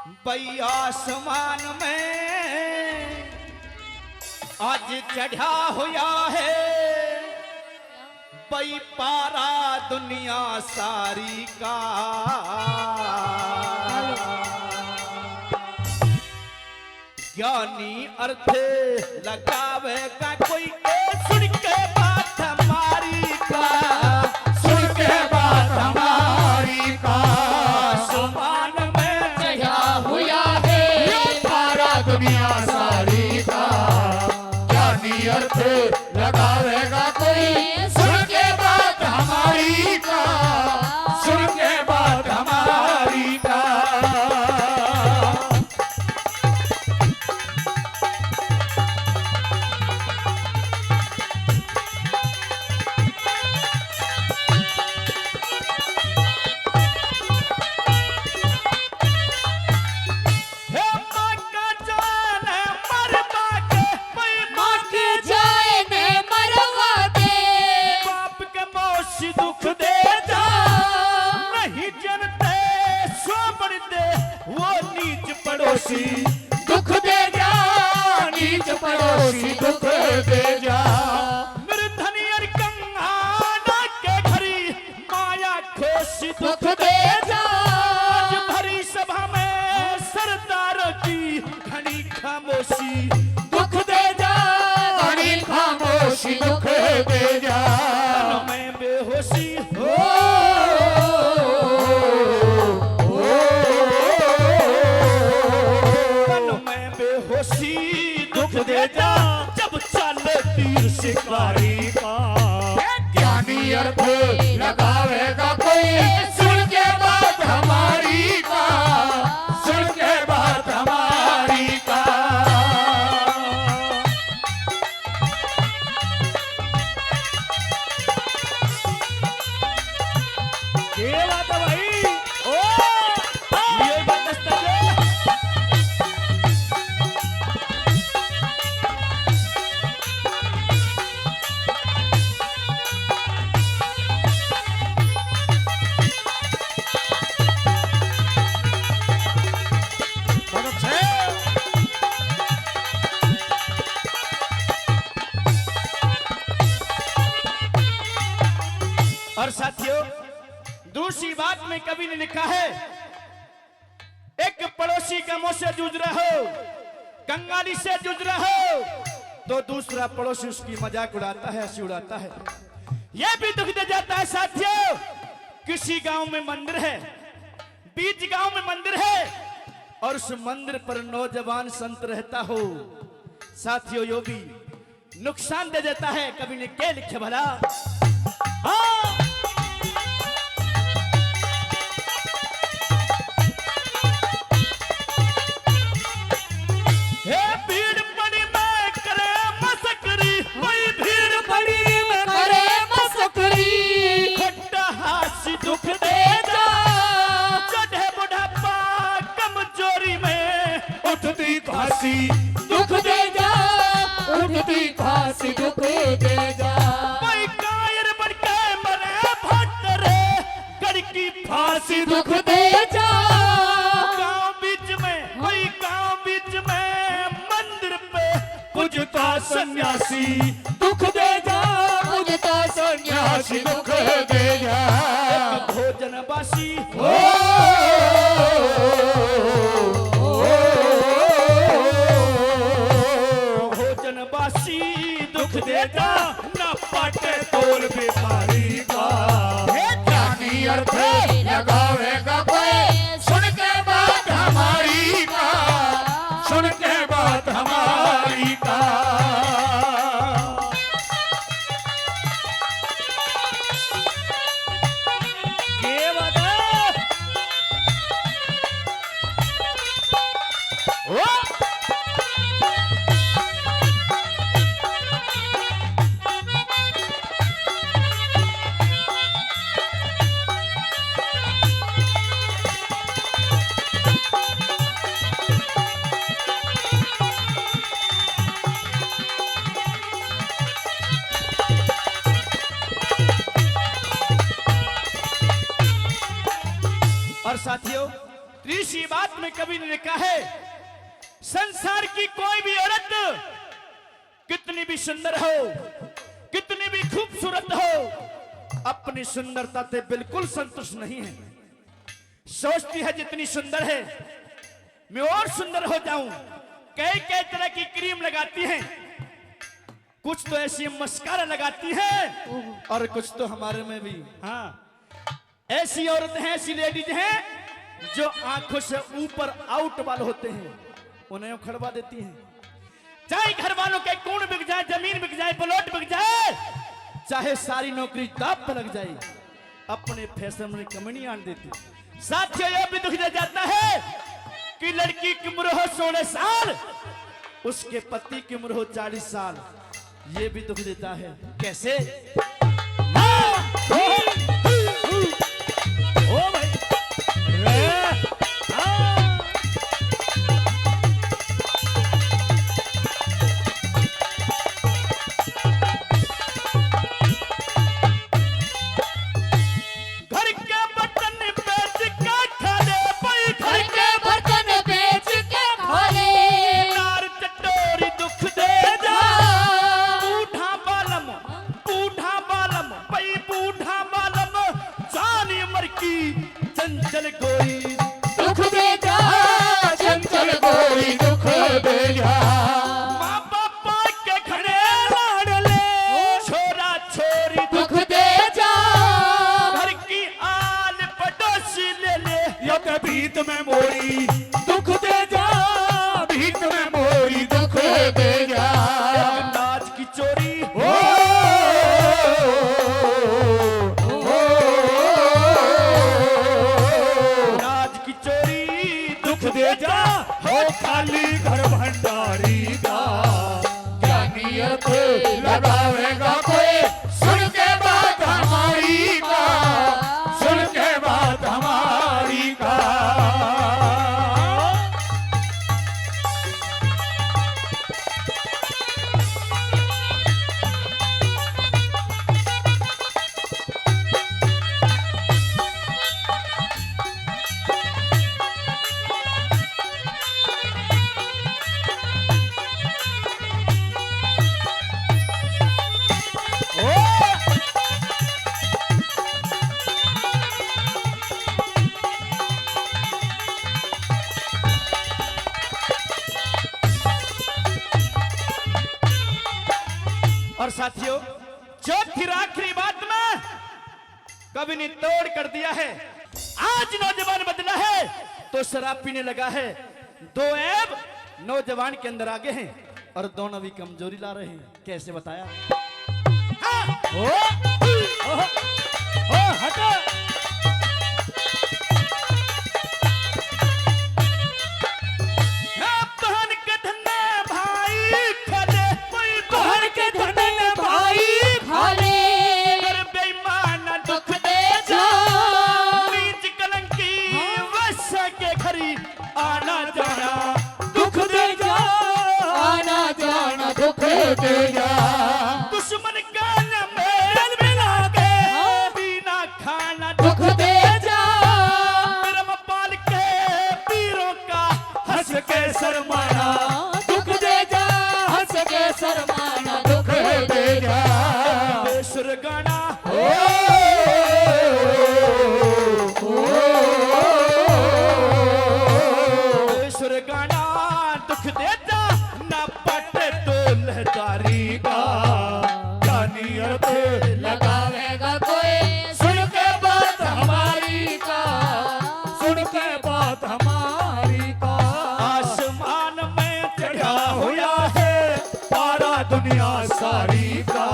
बई आसमान में आज चढ़ा हुआ है बई पारा दुनिया सारी का। ज्ञानी अर्थ लगावे का कोई सुन के बात हमारी का, सुन के बात हमारी का। आसमान में चढ़ा हुआ है पारा दुनिया सारी का। ज्ञानी अर्थ लगावेगा कोई सुन के बात हमारी का, सुन के बात हमारी का। दुख दे जा नहीं जनते सोबड़ दे वो नीच पड़ोसी, दुख दे जा नीच पड़ोसी, दुख दे जा। मेरे धनियर कंगाना के घरी माया खोसी, दुख दे जा। आज भरी सभा में सरदारों की घनी खामोशी, दुख दे जा घनी खामोशी, दुख दे जा। मैं बेहोशी मैं बेहोशी, दुख दे जा जब चले तीर शिकारी का। ज्ञानी अर्थ लगावेगा कोई सुन के बात हमारी का, सुन के बात हमारी का। ये बात है भाई। ओ ये बात दस्ता जो बहुत अच्छे। और साथियों दूसरी बात में कवि ने लिखा है, एक पड़ोसी का मुंह से जूझ रहा हो, कंगाली से जूझ रहा हो, तो दूसरा पड़ोसी उसकी मजाक उड़ाता है, हंसी उड़ाता है। यह भी दुख दे जाता है साथियों, किसी गांव में मंदिर है, बीच गांव में मंदिर है और उस मंदिर पर नौजवान संत रहता हो। साथियों यो भी नुकसान दे देता है। कवि ने क्या लिखे भला, हाँ भीड़ बड़ी में करे मसकरी, वही भीड़ बड़ी में करे मसकरी, खट्टा हासी दुख दे जा चढ़े बुढ़ापा कमजोरी में उठती खांसी दुख दे जा, उठती खांसी दुख दे जा। कोई कायर बढ़ के मरे भटरे गड़ की फांसी दुख दे जा। गांव बीच में, कोई गांव बीच में मंदिर पे पूजता सन्यासी दुख दे जा, पूजता सन्यासी दुख दे जा। भोजन बासी भोजन बासी दुख दे जा ना पाटे तोल बीमारी का। ज्ञानी अर्थ लगावेगा कोई सुन के बात हमारी का, सुन के बात हमारी का। ये बता ओ और साथियों तीसरी बात में कवि ने लिखा है, संसार की कोई भी औरत कितनी भी सुंदर हो, कितनी भी खूबसूरत हो, अपनी सुंदरता से बिल्कुल संतुष्ट नहीं है। सोचती है जितनी सुंदर है मैं और सुंदर हो जाऊं। कई कई तरह की क्रीम लगाती हैं, कुछ तो ऐसी मस्कारा लगाती हैं और कुछ तो हमारे में भी, हाँ, ऐसी औरतें हैं, ऐसी लेडीज हैं जो आंखों से ऊपर आउट वाले होते हैं, उन्हें उखड़वा देती हैं। चाहे घर वालों के कूड़ बिक जाए, जमीन बिक जाए, प्लॉट बिक जाए, चाहे सारी नौकरी दांव पर लग जाए, अपने फैशन में कमी नहीं आने देती। साथियों, यह भी दुख दे जाता है कि लड़की की उम्र हो 16 साल, उसके पति की उम्र हो 40 साल। ये भी दुख देता है। कैसे? ओ भाई चंचल गोरी दुख दे जा, चंचल गोरी दुख दे जा। माँ बापा के घरे लाडले छोरा छोरी दुख दे जा, घर की आल पड़ोसी ले ले, या तो भीत में मोरी दुख दे जा, भीत में मोरी दुख दे जा। नाच की चोरी दे जा, हो खाली घर भंडारी का। क्या नियत लगावेगा कोई सुन के बात हमारी का, सुन के बात हमारी का। और साथियों, चौथी आखिरी बात में कवि ने तोड़ कर दिया है। आज नौजवान बदला है तो शराब पीने लगा है। दो ऐब नौजवान के अंदर आगे हैं और दोनों भी कमजोरी ला रहे हैं। कैसे बताया? हाँ। हटो। बहन के धन्ने भाई खले, बहन के धन्ने भाई खाले, कर बेईमान दुख दे जा। बीच कलंकी वश के घरी आना जाना दुख दे जा, आना जाना दुख दे जा। दुश्मन का न मेल मिला के बिना खाना दुख दे जा, धर्म पाल के पीरों का हंस के शर्माना दुख दे जा, हंस के शर्माना दुख दे जा। बेसुर गाना बेसुर गाना दुख देता न पट तो लहदारी का। क्या नियत लगावेगा कोई सुन के बात हमारी का, सुन के बात हमारी का। आसमान में चढ़ा चढ़ा हुआ है पारा दुनिया सारी का।